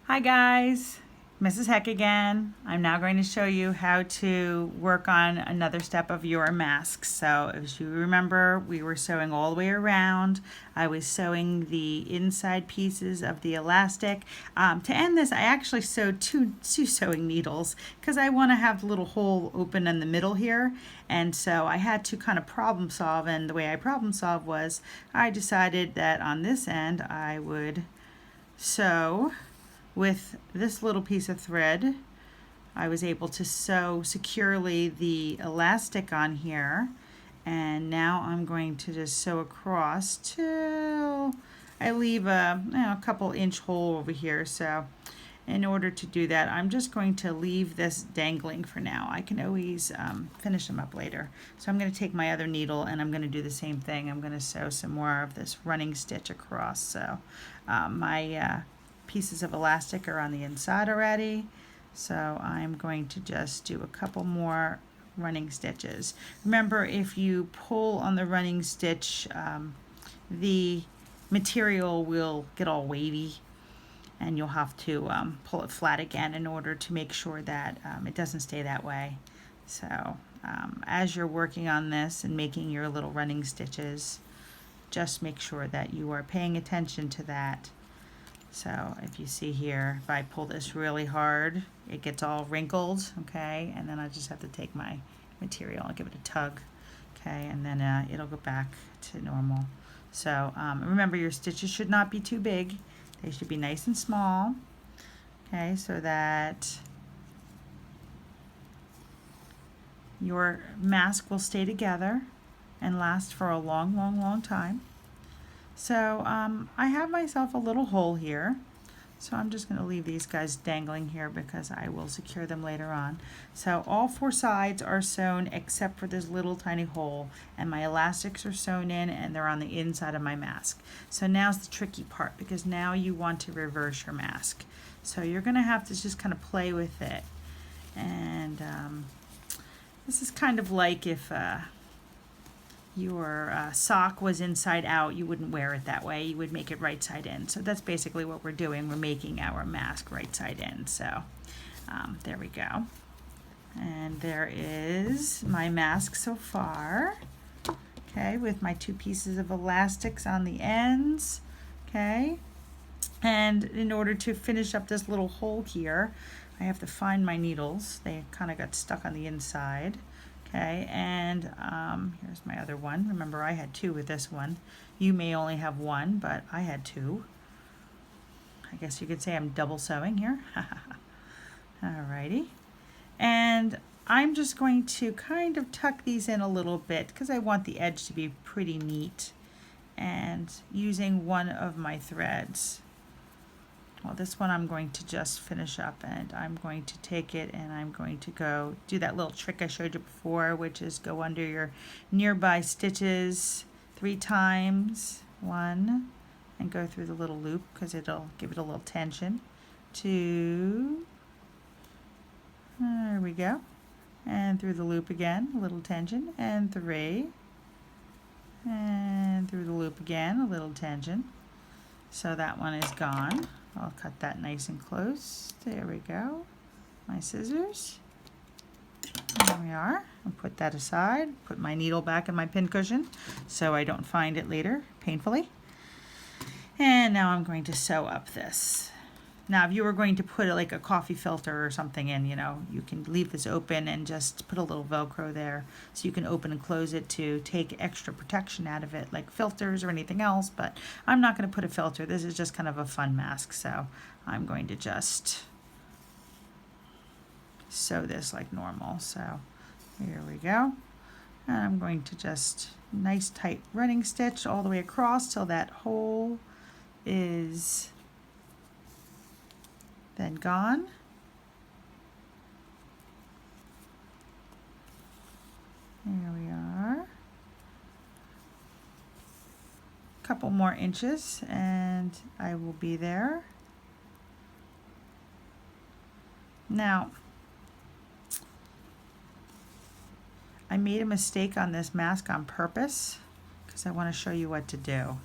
Hi guys, Mrs. Heck again. I'm now going to show you how to work on another step of your mask. So as you remember, we were sewing all the way around. I was sewing the inside pieces of the elastic. To end this, I actually sewed two sewing needles because I want to have the little hole open in the middle here. And so I had to kind of problem solve, and the way I problem solved was I decided that on this end I would sew with this little piece of thread. I was able to sew securely the elastic on here, and now I'm going to just sew across till I leave a couple inch hole over here. So in order to do that, I'm just going to leave this dangling for now. I can always finish them up later. So I'm going to take my other needle and I'm going to do the same thing. I'm going to sew some more of this running stitch across. So my pieces of elastic are on the inside already, so I'm going to just do a couple more running stitches. Remember, if you pull on the running stitch, the material will get all wavy and you'll have to pull it flat again in order to make sure that it doesn't stay that way. So as you're working on this and making your little running stitches, just make sure that you are paying attention to that. So if you see here, if I pull this really hard, it gets all wrinkled, okay? And then I just have to take my material and give it a tug, okay? And then it'll go back to normal. So remember, your stitches should not be too big. They should be nice and small, okay? So that your mask will stay together and last for a long, long, long time. So I have myself a little hole here. So I'm just going to leave these guys dangling here because I will secure them later on. So all four sides are sewn except for this little tiny hole, and my elastics are sewn in and they're on the inside of my mask. So now's the tricky part, because now you want to reverse your mask. So you're going to have to just kind of play with it. And this is kind of like if your sock was inside out, you wouldn't wear it that way. You would make it right side in. So that's basically what we're doing. We're making our mask right side in. So there we go. And there is my mask so far. Okay, with my two pieces of elastics on the ends. Okay. And in order to finish up this little hole here, I have to find my needles. They kind of got stuck on the inside. Okay, and here's my other one. Remember, I had two with this one. You may only have one, but I had two. I guess you could say I'm double sewing here. Alrighty. And I'm just going to kind of tuck these in a little bit because I want the edge to be pretty neat. And using one of my threads. Well, this one I'm going to just finish up, and I'm going to take it and I'm going to go do that little trick I showed you before, which is go under your nearby stitches 3 times, 1, and go through the little loop because it'll give it a little tension. 2, there we go, and through the loop again, a little tension, and 3, and through the loop again, a little tension. So that one is gone. I'll cut that nice and close. There we go. My scissors. There we are. I'll put that aside. Put my needle back in my pin cushion so I don't find it later painfully. And now I'm going to sew up this. Now, if you were going to put like a coffee filter or something in, you can leave this open and just put a little Velcro there so you can open and close it to take extra protection out of it, like filters or anything else. But I'm not going to put a filter. This is just kind of a fun mask, so I'm going to just sew this like normal. So here we go. And I'm going to just nice tight running stitch all the way across till that hole is then gone. There we are. A couple more inches and I will be there. Now, I made a mistake on this mask on purpose because I want to show you what to do.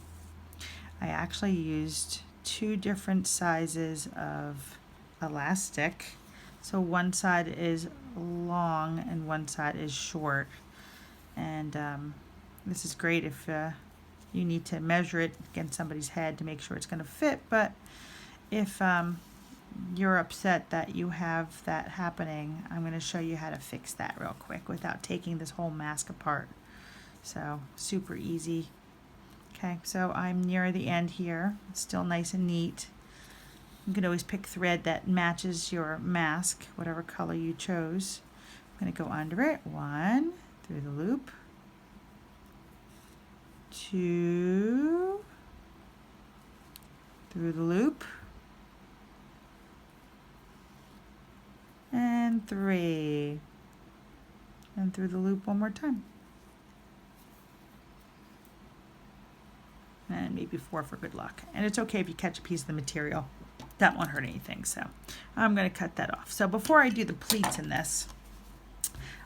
I actually used two different sizes of elastic. So one side is long and one side is short. And this is great if you need to measure it against somebody's head to make sure it's going to fit. But if you're upset that you have that happening, I'm going to show you how to fix that real quick without taking this whole mask apart. So super easy. Okay, so I'm near the end here. It's still nice and neat. You can always pick thread that matches your mask, whatever color you chose. I'm going to go under it. 1, through the loop. 2, through the loop. And 3. And through the loop one more time. And maybe 4 for good luck. And it's okay if you catch a piece of the material. That won't hurt anything, so I'm going to cut that off. So before I do the pleats in this,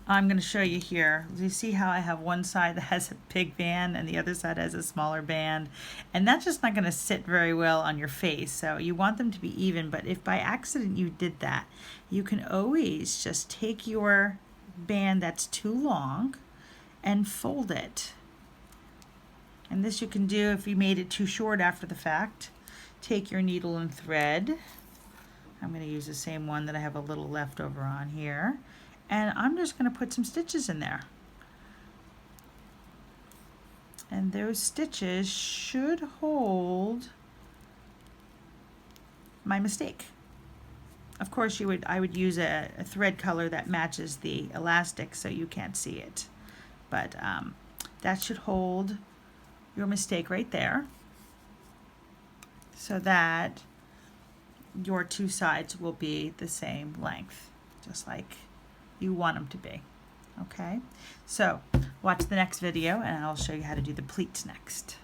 I'm going to show you here. You see how I have one side that has a big band and the other side has a smaller band, and that's just not going to sit very well on your face. So you want them to be even, but if by accident you did that, you can always just take your band that's too long and fold it. And this you can do if you made it too short after the fact. Take your needle and thread. I'm going to use the same one that I have a little left over on here. And I'm just going to put some stitches in there. And those stitches should hold my mistake. Of course, I would use a thread color that matches the elastic so you can't see it. But that should hold your mistake right there, so that your two sides will be the same length, just like you want them to be. Okay, so watch the next video and I'll show you how to do the pleats next.